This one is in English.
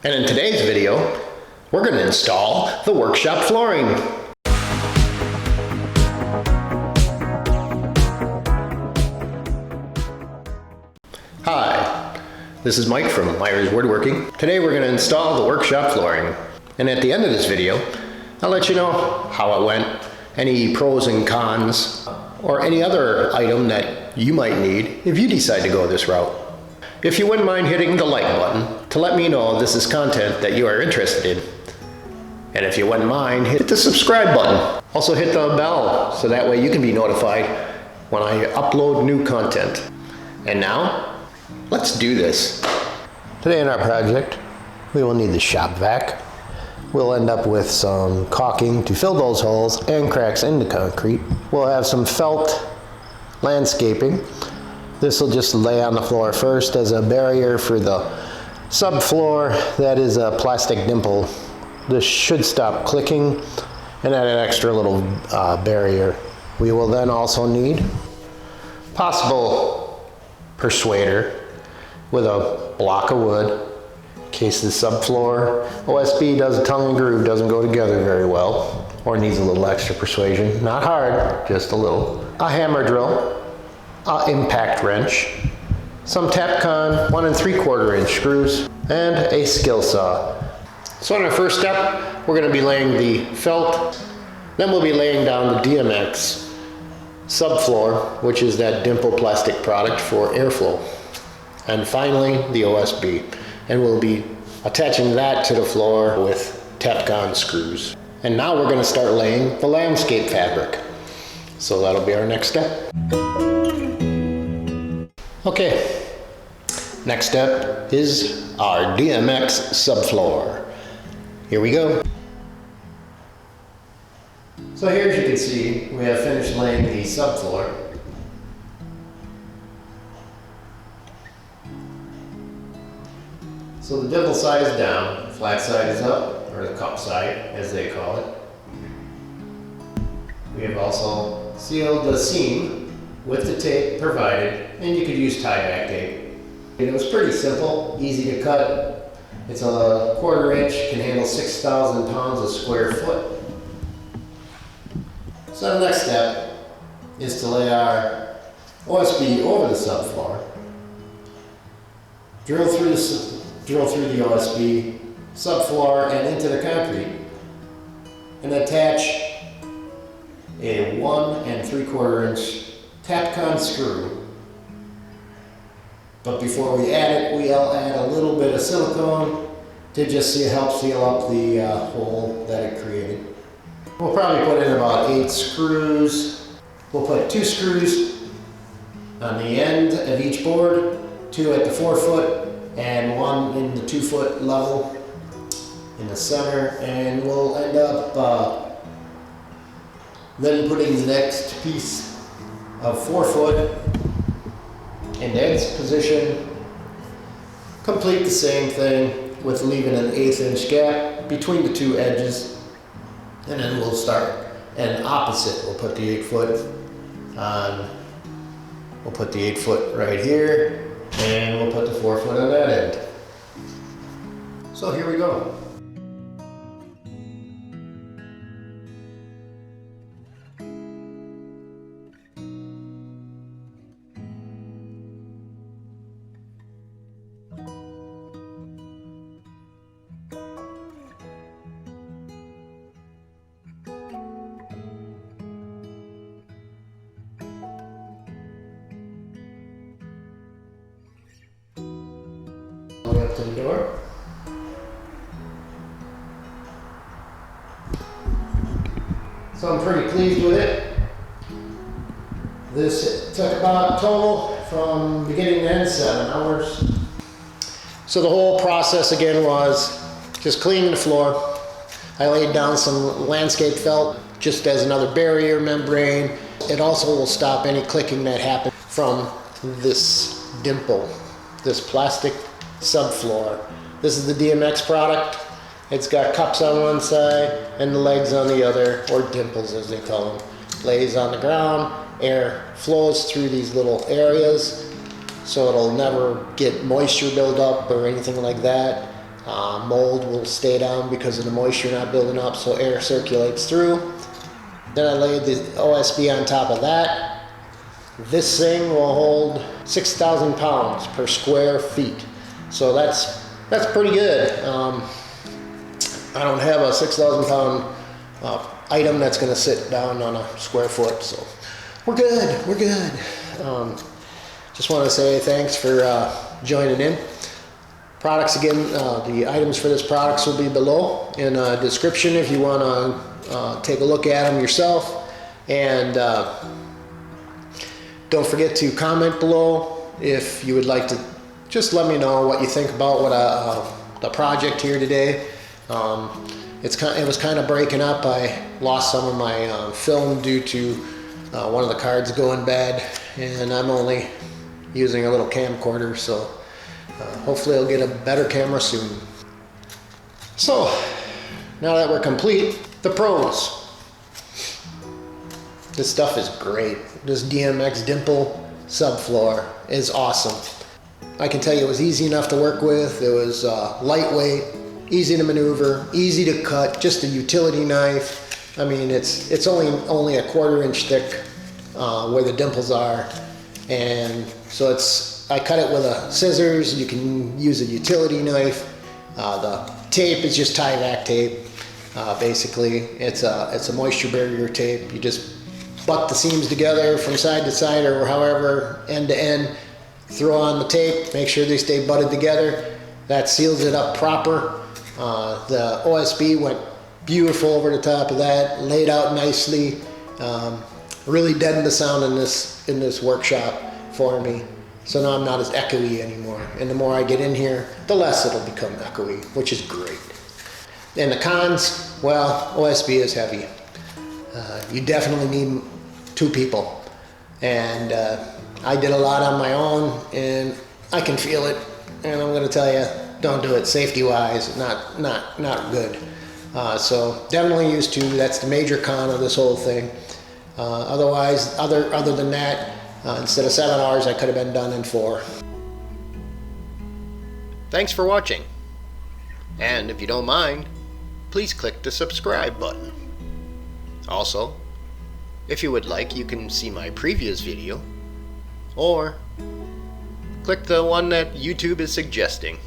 And in today's video, we're going to install the workshop flooring. Hi, this is Mike from Meyer's Woodworking. Today we're going to install the workshop flooring. And at the end of this video, I'll let you know how it went, any pros and cons, or any other item that you might need if you decide to go this route. If you wouldn't mind hitting the like button to let me know this is content that you are interested in. And if you wouldn't mind, hit the subscribe button. Also hit the bell so that way you can be notified when I upload new content. And now, let's do this. Today in our project, we will need the shop vac. We'll end up with some caulking to fill those holes and cracks in the concrete. We'll have some felt landscaping. This will just lay on the floor first as a barrier for the subfloor. That is a plastic dimple. This should stop clicking and add an extra little barrier. We will then also need possible persuader with a block of wood in case the subfloor OSB tongue and groove doesn't go together very well or needs a little extra persuasion. Not hard, just a little. A hammer drill. Impact wrench, some Tapcon 1 3/4 inch screws, and a skill saw. So in our first step, we're going to be laying the felt, then we'll be laying down the DMX subfloor, which is that dimple plastic product for airflow, and finally the OSB, and we'll be attaching that to the floor with Tapcon screws. And now we're going to start laying the landscape fabric. So that'll be our next step. Okay, next step is our DMX subfloor. Here we go. So here, as you can see, we have finished laying the subfloor. So the dimple side is down, flat side is up, or the cup side, as they call it. We have also sealed the seam with the tape provided, and you could use tie-back tape. And it was pretty simple, easy to cut. It's a 1/4 inch, can handle 6,000 pounds a square foot. So the next step is to lay our OSB over the subfloor, drill through the OSB subfloor and into the concrete, and attach a 1 3/4 inch Tapcon screw. But before we add it, we'll add a little bit of silicone to just help seal up the hole that it created. We'll probably put in about 8 screws. We'll put 2 screws on the end of each board, 2 at the 4 foot and 1 in the 2 foot level in the center, and we'll end up then putting the next piece of 4 foot in its position. Complete the same thing with leaving an 1/8 inch gap between the 2 edges, and then we'll start an opposite. We'll put the 8 foot on. We'll put the 8 foot right here, and we'll put the 4 foot on that end. So here we go. All the way up to the door. So I'm pretty pleased with it. This took about total from beginning to end 7 hours. So the whole process again was just cleaning the floor. I laid down some landscape felt just as another barrier membrane. It also will stop any clicking that happens from this dimple, this plastic subfloor. This is the DMX product. It's got cups on one side and the legs on the other, or dimples as they call them. Lays on the ground, air flows through these little areas, so it'll never get moisture buildup or anything like that. Mold will stay down because of the moisture not building up, so air circulates through. Then I laid the OSB on top of that. This thing will hold 6,000 pounds per square feet. So that's pretty good. I don't have a 6,000 pound item that's going to sit down on a square foot, so we're good. Just want to say thanks for joining in. Products again, the items for this products will be below in a description if you want to take a look at them yourself. And don't forget to comment below if you would like to just let me know what you think about what the project here today. It was kind of breaking up. I lost some of my film due to one of the cards going bad, and I'm only using a little camcorder, so hopefully I'll get a better camera soon. So now that we're complete, the pros. This stuff is great. This DMX Dimple subfloor is awesome. I can tell you it was easy enough to work with. It was lightweight, easy to maneuver, easy to cut, just a utility knife. I mean, it's only a 1/4 inch thick where the dimples are, and so I cut it with a scissors. You can use a utility knife. The tape is just Tyvek tape. Basically, it's a moisture barrier tape. You just butt the seams together from side to side, or however, end to end. Throw on the tape, make sure they stay butted together. That seals it up proper. The OSB went beautiful over the top of that, laid out nicely. Really deadened the sound in this workshop for me. So now I'm not as echoey anymore. And the more I get in here, the less it'll become echoey, which is great. And the cons, well, OSB is heavy. You definitely need 2 people. And I did a lot on my own, and I can feel it. And I'm gonna tell you, don't do it safety-wise, not good. So definitely use 2. That's the major con of this whole thing. Otherwise, other than that, instead of 7 hours, I could have been done in 4. Thanks for watching. And if you don't mind, please click the subscribe button. Also, if you would like, you can see my previous video, or click the one that YouTube is suggesting.